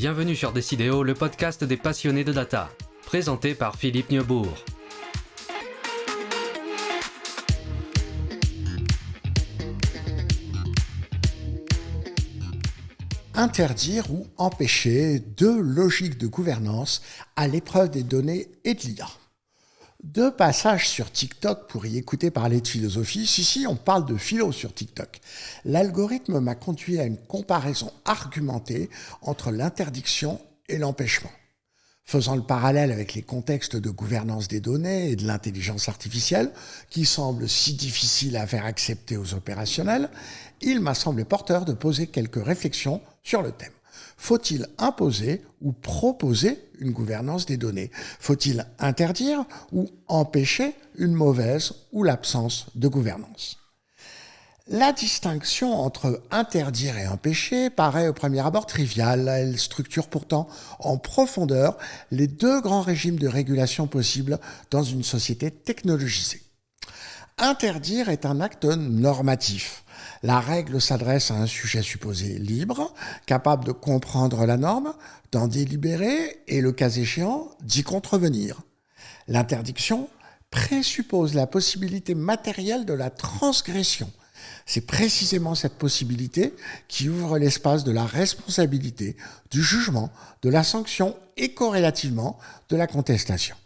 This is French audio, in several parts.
Bienvenue sur Décidéo, le podcast des passionnés de data, présenté par Philippe Neubourg. Interdire ou empêcher deux logiques de gouvernance à l'épreuve des données et de l'IA. Deux passages sur TikTok pour y écouter parler de philosophie. Si, on parle de philo sur TikTok. L'algorithme m'a conduit à une comparaison argumentée entre l'interdiction et l'empêchement. Faisant le parallèle avec les contextes de gouvernance des données et de l'intelligence artificielle, qui semblent si difficiles à faire accepter aux opérationnels, il m'a semblé porteur de poser quelques réflexions sur le thème. Faut-il imposer ou proposer une gouvernance des données ? Faut-il interdire ou empêcher une mauvaise ou l'absence de gouvernance ? La distinction entre interdire et empêcher paraît au premier abord triviale. Elle structure pourtant en profondeur les deux grands régimes de régulation possibles dans une société technologisée. Interdire est un acte normatif. La règle s'adresse à un sujet supposé libre, capable de comprendre la norme, d'en délibérer et, le cas échéant, d'y contrevenir. L'interdiction présuppose la possibilité matérielle de la transgression. C'est précisément cette possibilité qui ouvre l'espace de la responsabilité, du jugement, de la sanction et corrélativement de la contestation.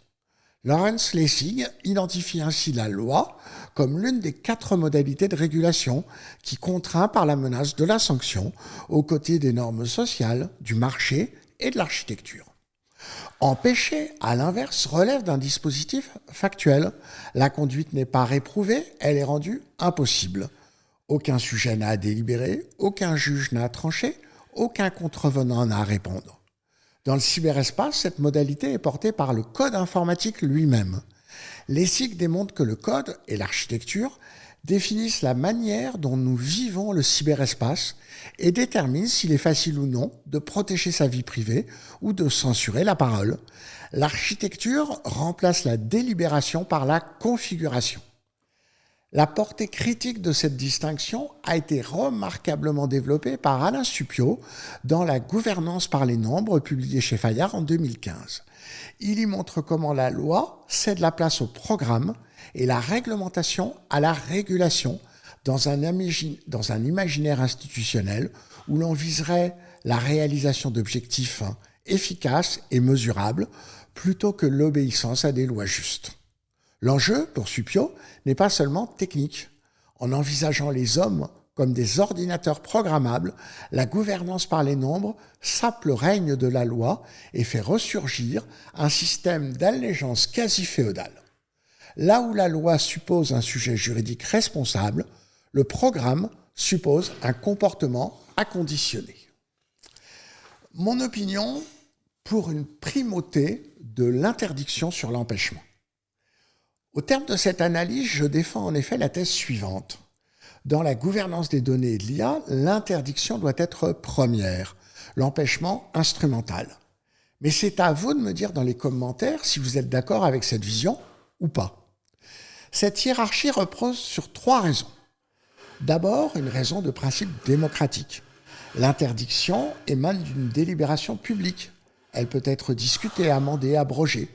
Lawrence Lessig identifie ainsi la loi comme l'une des 4 modalités de régulation qui contraint par la menace de la sanction aux côtés des normes sociales, du marché et de l'architecture. Empêcher, à l'inverse, relève d'un dispositif factuel. La conduite n'est pas réprouvée, elle est rendue impossible. Aucun sujet n'a à délibérer, aucun juge n'a à trancher, aucun contrevenant n'a à répondre. Dans le cyberespace, cette modalité est portée par le code informatique lui-même. Lessig démontre que le code et l'architecture définissent la manière dont nous vivons le cyberespace et déterminent s'il est facile ou non de protéger sa vie privée ou de censurer la parole. L'architecture remplace la délibération par la configuration. La portée critique de cette distinction a été remarquablement développée par Alain Supiot dans La gouvernance par les nombres, publié chez Fayard en 2015. Il y montre comment la loi cède la place au programme et la réglementation à la régulation dans un imaginaire institutionnel où l'on viserait la réalisation d'objectifs efficaces et mesurables plutôt que l'obéissance à des lois justes. L'enjeu, pour Supiot, n'est pas seulement technique. En envisageant les hommes comme des ordinateurs programmables, la gouvernance par les nombres sape le règne de la loi et fait ressurgir un système d'allégeance quasi-féodale. Là où la loi suppose un sujet juridique responsable, le programme suppose un comportement acconditionné. Mon opinion pour une primauté de l'interdiction sur l'empêchement. Au terme de cette analyse, je défends en effet la thèse suivante. Dans la gouvernance des données et de l'IA, l'interdiction doit être première, l'empêchement instrumental. Mais c'est à vous de me dire dans les commentaires si vous êtes d'accord avec cette vision ou pas. Cette hiérarchie repose sur 3 raisons. D'abord, une raison de principe démocratique. L'interdiction émane d'une délibération publique. Elle peut être discutée, amendée, abrogée.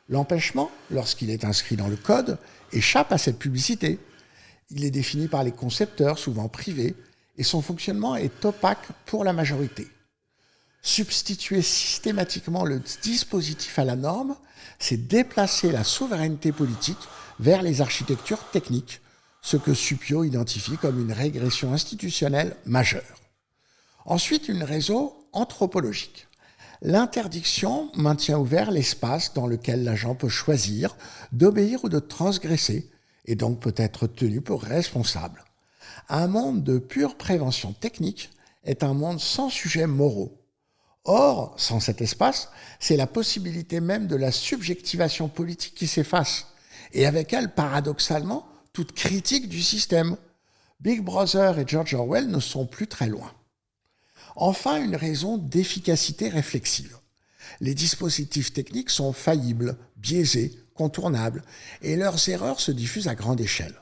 L'empêchement, lorsqu'il est inscrit dans le code, échappe à cette publicité. Il est défini par les concepteurs, souvent privés, et son fonctionnement est opaque pour la majorité. Substituer systématiquement le dispositif à la norme, c'est déplacer la souveraineté politique vers les architectures techniques, ce que Supiot identifie comme une régression institutionnelle majeure. Ensuite, une raison anthropologique. L'interdiction maintient ouvert l'espace dans lequel l'agent peut choisir d'obéir ou de transgresser, et donc peut être tenu pour responsable. Un monde de pure prévention technique est un monde sans sujets moraux. Or, sans cet espace, c'est la possibilité même de la subjectivation politique qui s'efface, et avec elle, paradoxalement, toute critique du système. Big Brother et George Orwell ne sont plus très loin. Enfin, une raison d'efficacité réflexive. Les dispositifs techniques sont faillibles, biaisés, contournables, et leurs erreurs se diffusent à grande échelle.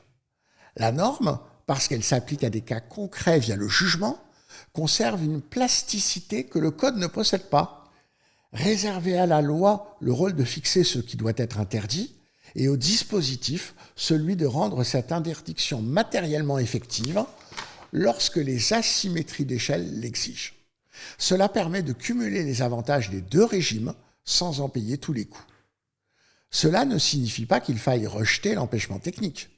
La norme, parce qu'elle s'applique à des cas concrets via le jugement, conserve une plasticité que le code ne possède pas. Réserver à la loi le rôle de fixer ce qui doit être interdit et au dispositif celui de rendre cette interdiction matériellement effective lorsque les asymétries d'échelle l'exigent. Cela permet de cumuler les avantages des deux régimes sans en payer tous les coûts. Cela ne signifie pas qu'il faille rejeter l'empêchement technique.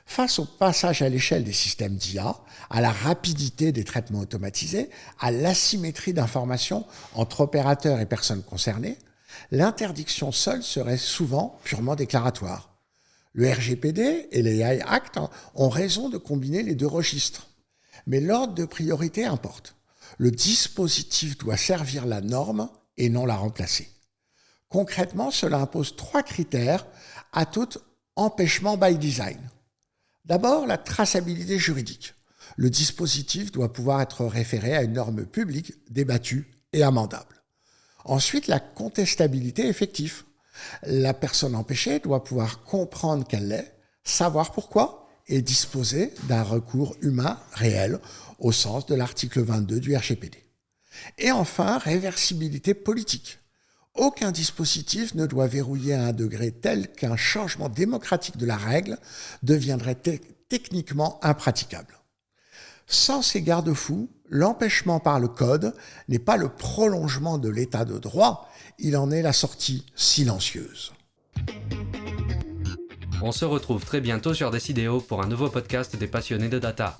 Face au passage à l'échelle des systèmes d'IA, à la rapidité des traitements automatisés, à l'asymétrie d'informations entre opérateurs et personnes concernées, l'interdiction seule serait souvent purement déclaratoire. Le RGPD et les AI Act ont raison de combiner les deux registres. Mais l'ordre de priorité importe. Le dispositif doit servir la norme et non la remplacer. Concrètement, cela impose 3 critères à tout empêchement by design. D'abord, la traçabilité juridique. Le dispositif doit pouvoir être référé à une norme publique débattue et amendable. Ensuite, la contestabilité effective. La personne empêchée doit pouvoir comprendre qu'elle l'est, savoir pourquoi et disposer d'un recours humain réel au sens de l'article 22 du RGPD. Et enfin, réversibilité politique. Aucun dispositif ne doit verrouiller à un degré tel qu'un changement démocratique de la règle deviendrait techniquement impraticable. Sans ces garde-fous, l'empêchement par le code n'est pas le prolongement de l'état de droit, il en est la sortie silencieuse. On se retrouve très bientôt sur Decideo pour un nouveau podcast des passionnés de data.